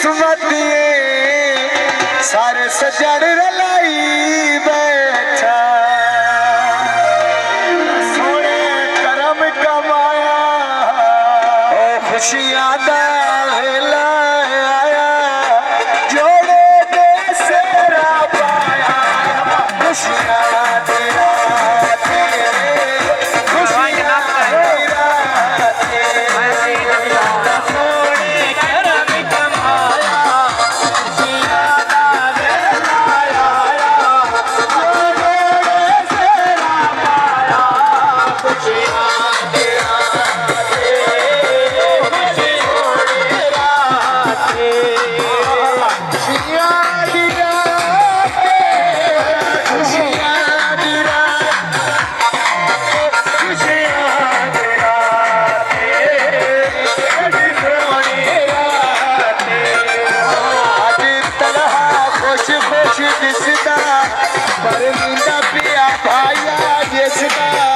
किस्मत सारे सजन रलाई बैठा सोने करम कमाया ओ खुशियां दा वेला आया जोड़े दे सेरा पाया खुशियां दिसदा पर नींदा पिया भाया जिसदा